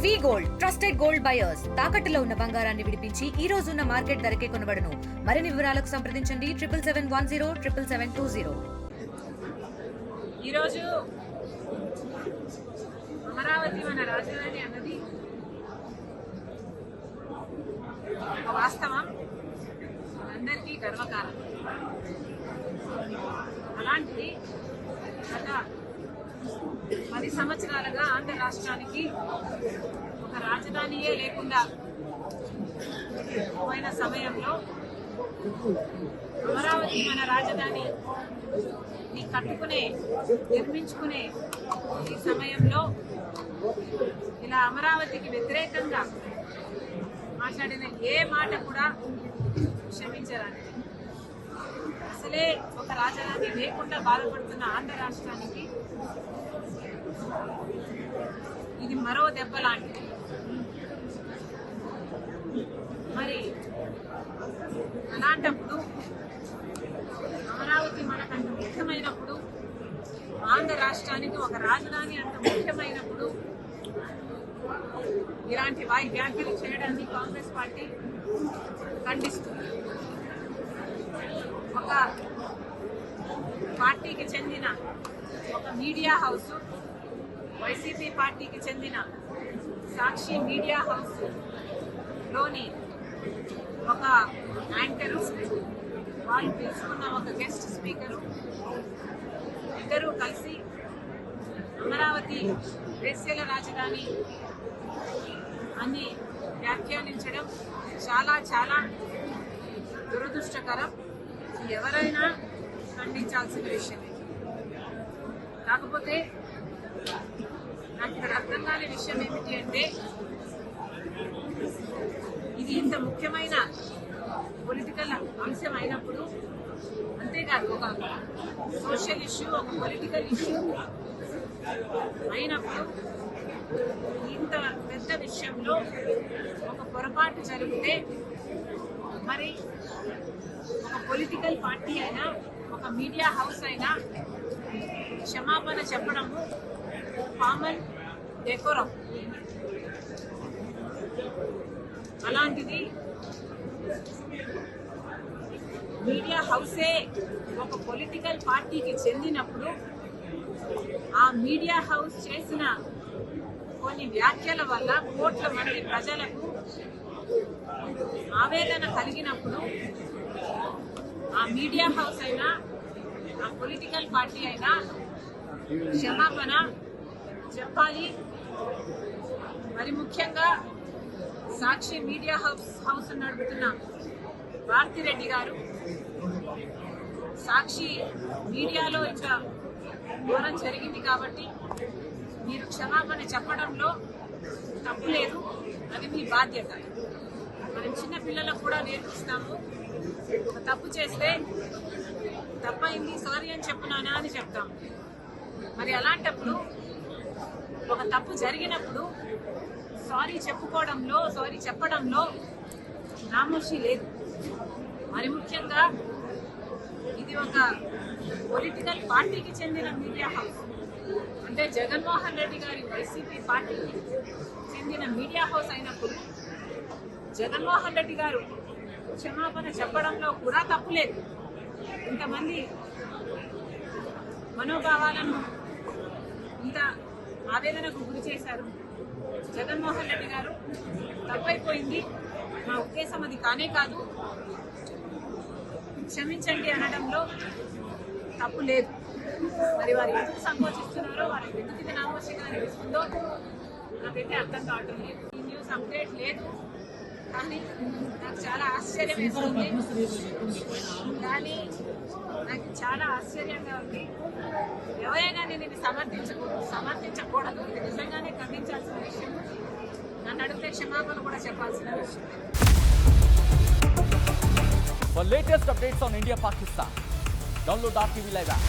వి gold trusted gold buyers తాకట్టులో ఉన్న బంగారాన్ని విడిపించి ఈ రోజు ఉన్న మార్కెట్ ధరకే కొనబడును. మరిన్ని వివరాలకు సంప్రదించండి 77710720. ఈ రోజు అమరావతి మన రాజధాని అన్నది ఒక వాస్తవం, అందరికీ గర్వకారణం. అలాంటిది గత 10 సంవత్సరాలుగా ఆంధ్ర రాష్ట్రానికి ఒక రాజధానియే లేకుండా పోయిన సమయంలో అమరావతి మన రాజధాని కట్టుకునే నిర్మించుకునే ఈ సమయంలో ఇలా అమరావతికి వ్యతిరేకంగా మాట్లాడిన ఏ మాట కూడా క్షమించరాని. అసలే ఒక రాజధాని లేకుండా బాధపడుతున్న ఆంధ్ర రాష్ట్రానికి ఇది మరో దెబ్బ లాంటిది. మరి అలాంటప్పుడు అమరావతి మనకంత ముఖ్యమైనప్పుడు, ఆంధ్ర రాష్ట్రానికి ఒక రాజధాని అంత ముఖ్యమైనప్పుడు ఇలాంటి వ్యాఖ్యలు చేయడాన్ని కాంగ్రెస్ పార్టీ ఖండిస్తుంది. ఒక పార్టీకి చెందిన ఒక మీడియా హౌస్, వైసీపీ పార్టీకి చెందిన సాక్షి మీడియా హౌస్ లోని ఒక యాంకరు, వాళ్ళు పిలుచుకున్న ఒక గెస్ట్ స్పీకరు ఇద్దరూ కలిసి అమరావతి వేశ్యల రాజధాని అని వ్యాఖ్యానించడం చాలా చాలా దురదృష్టకరం. ఎవరైనా ఖండించాల్సిన విషయమే. కాకపోతే నాకు ఇక్కడ అర్థం కాని విషయం ఏమిటి అంటే, ఇది ఇంత ముఖ్యమైన పొలిటికల్ అంశం అయినప్పుడు, అంతేకాదు ఒక సోషల్ ఇష్యూ, ఒక పొలిటికల్ ఇష్యూ అయినప్పుడు ఇంత పెద్ద విషయంలో ఒక పొరపాటు జరిగితే మరి ఒక పొలిటికల్ పార్టీ అయినా, ఒక మీడియా హౌస్ అయినా క్షమాపణ చెప్పడము కామన్ డెకోరం. అలాంటిది మీడియా హౌసే ఒక పొలిటికల్ పార్టీకి చెందినప్పుడు ఆ మీడియా హౌస్ చేసిన కొన్ని వ్యాఖ్యల వల్ల కోట్ల మంది ప్రజలకు ఆవేదన కలిగినప్పుడు ఆ మీడియా హౌస్ అయినా, ఆ పొలిటికల్ పార్టీ అయినా క్షమాపణ చెప్పాలి. మరి ముఖ్యంగా సాక్షి మీడియా హౌస్ నడుపుతున్న భారతిరెడ్డి గారు సాక్షి మీడియాలో ఇంకా ఘోరం జరిగింది కాబట్టి మీరు క్షమాపణ చెప్పడంలో తప్పు లేదు, అది మీ బాధ్యత. మనం చిన్న పిల్లలకు కూడా నేర్పిస్తాము, ఒక తప్పు చేస్తే తప్పైంది సారీ అని చెప్పునానా అని చెప్తాము. మరి అలాంటప్పుడు ఒక తప్పు జరిగినప్పుడు సారీ చెప్పుకోవడంలో, సారీ చెప్పడంలో నామోషి లేదు. మరి ముఖ్యంగా ఇది ఒక పొలిటికల్ పార్టీకి చెందిన మీడియా హౌస్, అంటే జగన్మోహన్ రెడ్డి గారి వైసీపీ పార్టీకి చెందిన మీడియా హౌస్ అయినప్పుడు జగన్మోహన్ రెడ్డి గారు క్షమాపణ చెప్పడంలో కూడా తప్పులేదు. ఇంతమంది మనోభావాలను ఇంత ఆవేదనకు గురి చేశారు. జగన్మోహన్ రెడ్డి గారు తప్పైపోయింది, మా ఉద్దేశం అది కానే కాదు, క్షమించండి అనడంలో తప్పు లేదు. మరి వారు ఎందుకు సంకోచిస్తున్నారో, వారు ఎందుకు ఇది నామోషిగా అనిపిస్తుందో నాకైతే అర్థం కావటం లేదు. ఈ న్యూస్ అప్డేట్ లేదు, కానీ నాకు చాలా ఆశ్చర్యం వేస్తుంది. కానీ నాకు చాలా ఆశ్చర్యంగా ఉంది. ఎవరైనా నేను ఇది సమర్థించకూడదు, ఇది నిజంగానే ఖండించాల్సిన విషయం. నన్ను అడిగితే క్షమాపణ కూడా చెప్పాల్సిన విషయం. For latest updates on India Pakistan, download our TV Live app.